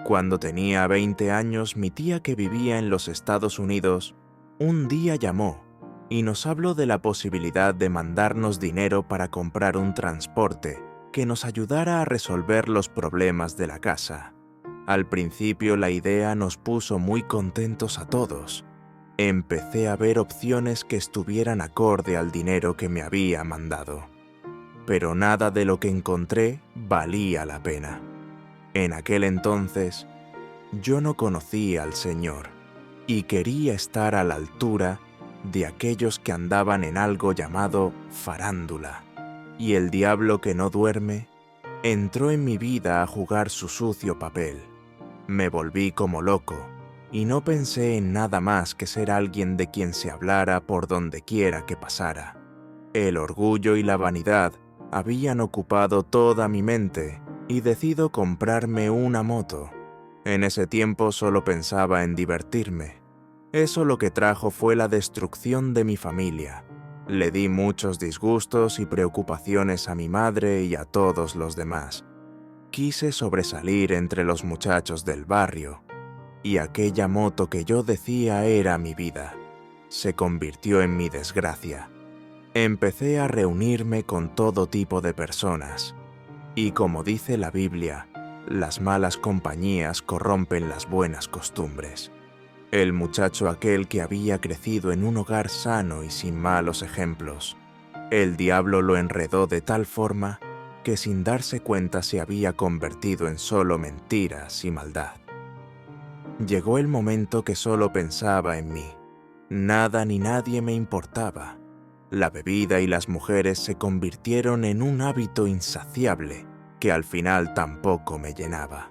Cuando tenía 20 años, mi tía que vivía en los Estados Unidos, un día llamó y nos habló de la posibilidad de mandarnos dinero para comprar un transporte que nos ayudara a resolver los problemas de la casa. Al principio la idea nos puso muy contentos a todos. Empecé a ver opciones que estuvieran acorde al dinero que me había mandado. Pero nada de lo que encontré valía la pena. En aquel entonces, yo no conocía al Señor y quería estar a la altura de aquellos que andaban en algo llamado farándula. Y el diablo que no duerme entró en mi vida a jugar su sucio papel. Me volví como loco y no pensé en nada más que ser alguien de quien se hablara por donde quiera que pasara. El orgullo y la vanidad habían ocupado toda mi mente y decido comprarme una moto. En ese tiempo solo pensaba en divertirme. Eso lo que trajo fue la destrucción de mi familia. Le di muchos disgustos y preocupaciones a mi madre y a todos los demás. Quise sobresalir entre los muchachos del barrio, y aquella moto que yo decía era mi vida, se convirtió en mi desgracia. Empecé a reunirme con todo tipo de personas, y como dice la Biblia, las malas compañías corrompen las buenas costumbres. El muchacho aquel que había crecido en un hogar sano y sin malos ejemplos, el diablo lo enredó de tal forma que sin darse cuenta se había convertido en solo mentiras y maldad. Llegó el momento que solo pensaba en mí. Nada ni nadie me importaba. La bebida y las mujeres se convirtieron en un hábito insaciable que al final tampoco me llenaba.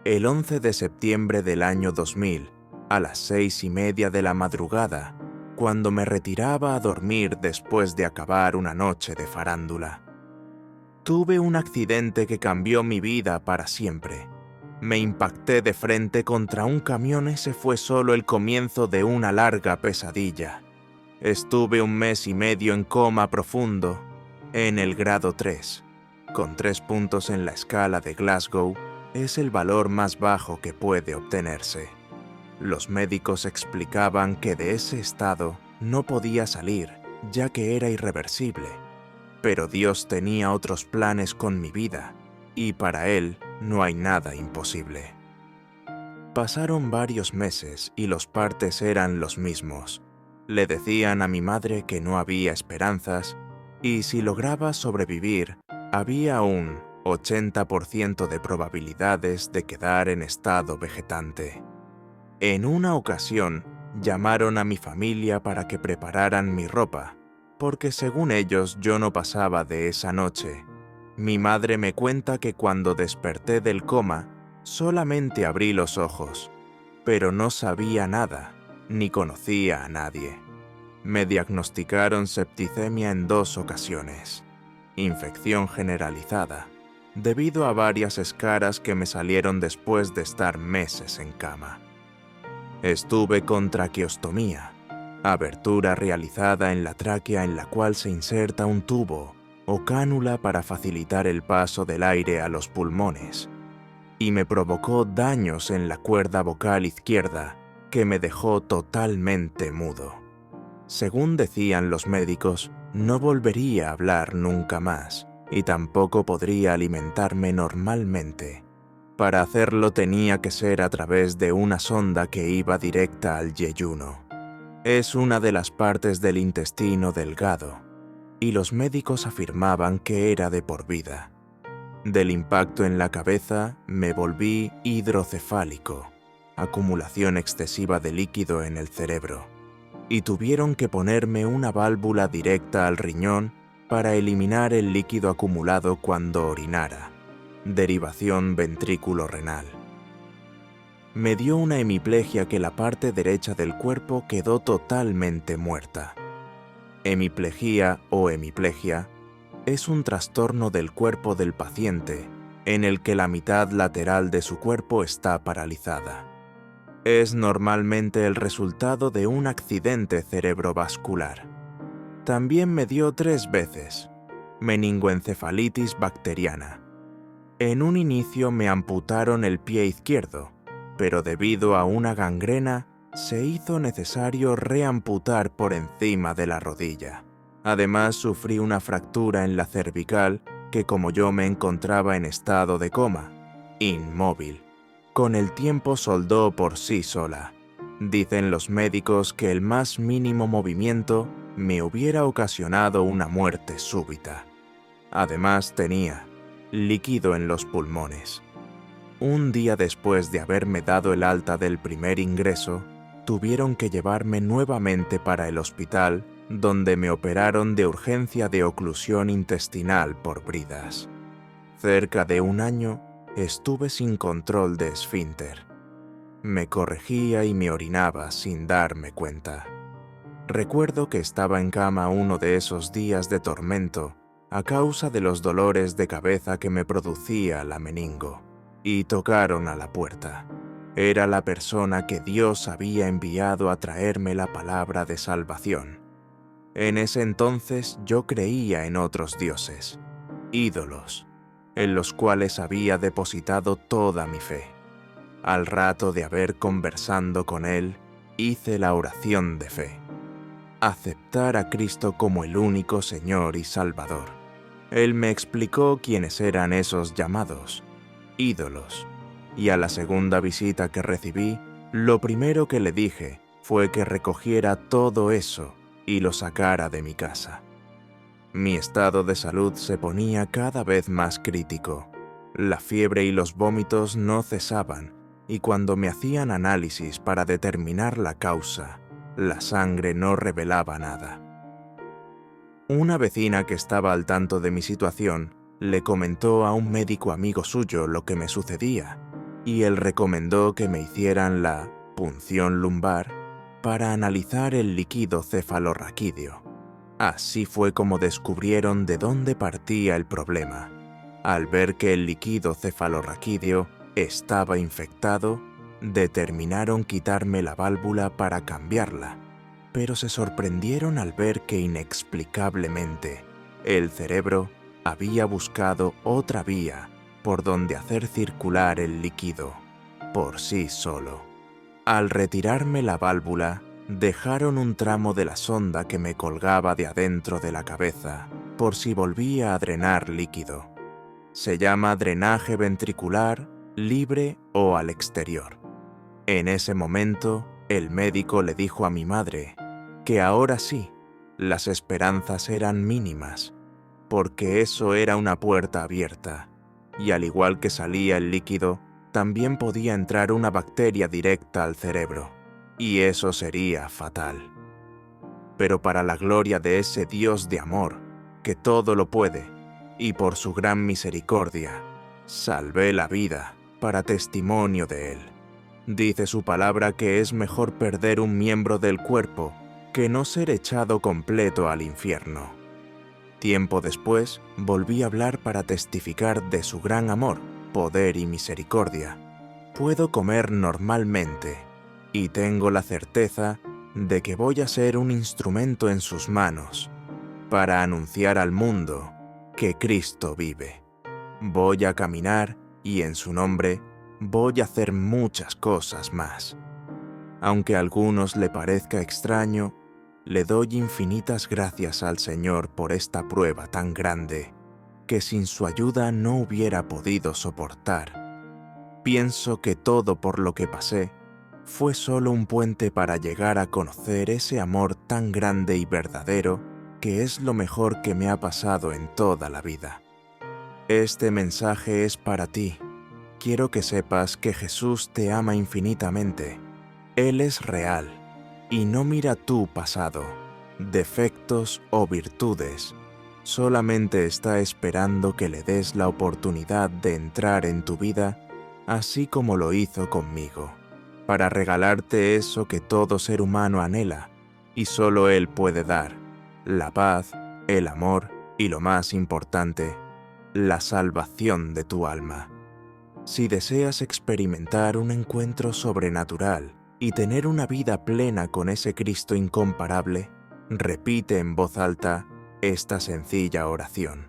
El 11 de septiembre del año 2000, a las 6:30 de la madrugada, cuando me retiraba a dormir después de acabar una noche de farándula, tuve un accidente que cambió mi vida para siempre. Me impacté de frente contra un camión. Ese fue solo el comienzo de una larga pesadilla. Estuve 1 mes y medio en coma profundo, en el grado 3, con 3 puntos en la escala de Glasgow. Es el valor más bajo que puede obtenerse. Los médicos explicaban que de ese estado no podía salir, ya que era irreversible. Pero Dios tenía otros planes con mi vida, y para Él no hay nada imposible. Pasaron varios meses y los partes eran los mismos. Le decían a mi madre que no había esperanzas, y si lograba sobrevivir, había un 80% de probabilidades de quedar en estado vegetante. En una ocasión, llamaron a mi familia para que prepararan mi ropa, porque según ellos yo no pasaba de esa noche. Mi madre me cuenta que cuando desperté del coma, solamente abrí los ojos, pero no sabía nada, ni conocía a nadie. Me diagnosticaron septicemia en 2 ocasiones, infección generalizada, debido a varias escaras que me salieron después de estar meses en cama. Estuve con traqueostomía, abertura realizada en la tráquea en la cual se inserta un tubo o cánula para facilitar el paso del aire a los pulmones, y me provocó daños en la cuerda vocal izquierda que me dejó totalmente mudo. Según decían los médicos, no volvería a hablar nunca más y tampoco podría alimentarme normalmente. Para hacerlo tenía que ser a través de una sonda que iba directa al yeyuno. Es una de las partes del intestino delgado, y los médicos afirmaban que era de por vida. Del impacto en la cabeza me volví hidrocefálico, acumulación excesiva de líquido en el cerebro, y tuvieron que ponerme una válvula directa al riñón para eliminar el líquido acumulado cuando orinara, derivación ventrículo-renal. Me dio una hemiplegia que la parte derecha del cuerpo quedó totalmente muerta. Hemiplegia o hemiplegia es un trastorno del cuerpo del paciente en el que la mitad lateral de su cuerpo está paralizada. Es normalmente el resultado de un accidente cerebrovascular. También me dio 3 veces meningoencefalitis bacteriana. En un inicio me amputaron el pie izquierdo, pero debido a una gangrena, se hizo necesario reamputar por encima de la rodilla. Además, sufrí una fractura en la cervical que, como yo me encontraba en estado de coma, inmóvil, con el tiempo soldó por sí sola. Dicen los médicos que el más mínimo movimiento me hubiera ocasionado una muerte súbita. Además, tenía líquido en los pulmones. Un día después de haberme dado el alta del primer ingreso, tuvieron que llevarme nuevamente para el hospital, donde me operaron de urgencia de oclusión intestinal por bridas. Cerca de un año estuve sin control de esfínter. Me corregía y me orinaba sin darme cuenta. Recuerdo que estaba en cama uno de esos días de tormento a causa de los dolores de cabeza que me producía la meningo, y tocaron a la puerta. Era la persona que Dios había enviado a traerme la palabra de salvación. En ese entonces yo creía en otros dioses, ídolos, en los cuales había depositado toda mi fe. Al rato de haber conversando con él, hice la oración de fe. Aceptar a Cristo como el único Señor y Salvador. Él me explicó quiénes eran esos llamados ídolos, y a la segunda visita que recibí, lo primero que le dije fue que recogiera todo eso y lo sacara de mi casa. Mi estado de salud se ponía cada vez más crítico. La fiebre y los vómitos no cesaban, y cuando me hacían análisis para determinar la causa, la sangre no revelaba nada. Una vecina que estaba al tanto de mi situación le comentó a un médico amigo suyo lo que me sucedía, y él recomendó que me hicieran la punción lumbar para analizar el líquido cefalorraquídeo. Así fue como descubrieron de dónde partía el problema. Al ver que el líquido cefalorraquídeo estaba infectado, determinaron quitarme la válvula para cambiarla, pero se sorprendieron al ver que inexplicablemente el cerebro había buscado otra vía por donde hacer circular el líquido por sí solo. Al retirarme la válvula, dejaron un tramo de la sonda que me colgaba de adentro de la cabeza por si volvía a drenar líquido. Se llama drenaje ventricular, libre o al exterior. En ese momento, el médico le dijo a mi madre que ahora sí, las esperanzas eran mínimas, porque eso era una puerta abierta, y al igual que salía el líquido, también podía entrar una bacteria directa al cerebro, y eso sería fatal. Pero para la gloria de ese Dios de amor, que todo lo puede, y por su gran misericordia, salvé la vida para testimonio de Él. Dice su palabra que es mejor perder un miembro del cuerpo que no ser echado completo al infierno. Tiempo después, volví a hablar para testificar de su gran amor, poder y misericordia. Puedo comer normalmente, y tengo la certeza de que voy a ser un instrumento en sus manos, para anunciar al mundo que Cristo vive. Voy a caminar y en su nombre voy a hacer muchas cosas más. Aunque a algunos le parezca extraño, le doy infinitas gracias al Señor por esta prueba tan grande que sin su ayuda no hubiera podido soportar. Pienso que todo por lo que pasé fue solo un puente para llegar a conocer ese amor tan grande y verdadero que es lo mejor que me ha pasado en toda la vida. Este mensaje es para ti. Quiero que sepas que Jesús te ama infinitamente. Él es real y no mira tu pasado, defectos o virtudes. Solamente está esperando que le des la oportunidad de entrar en tu vida, así como lo hizo conmigo, para regalarte eso que todo ser humano anhela y solo Él puede dar: la paz, el amor y, lo más importante, la salvación de tu alma. Si deseas experimentar un encuentro sobrenatural y tener una vida plena con ese Cristo incomparable, repite en voz alta esta sencilla oración.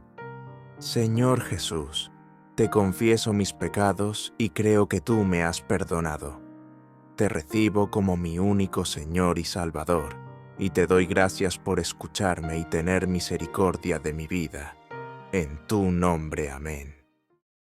Señor Jesús, Te confieso mis pecados y creo que tú me has perdonado. Te recibo como mi único Señor y Salvador, y te doy gracias por escucharme y tener misericordia de mi vida. En tu nombre, amén.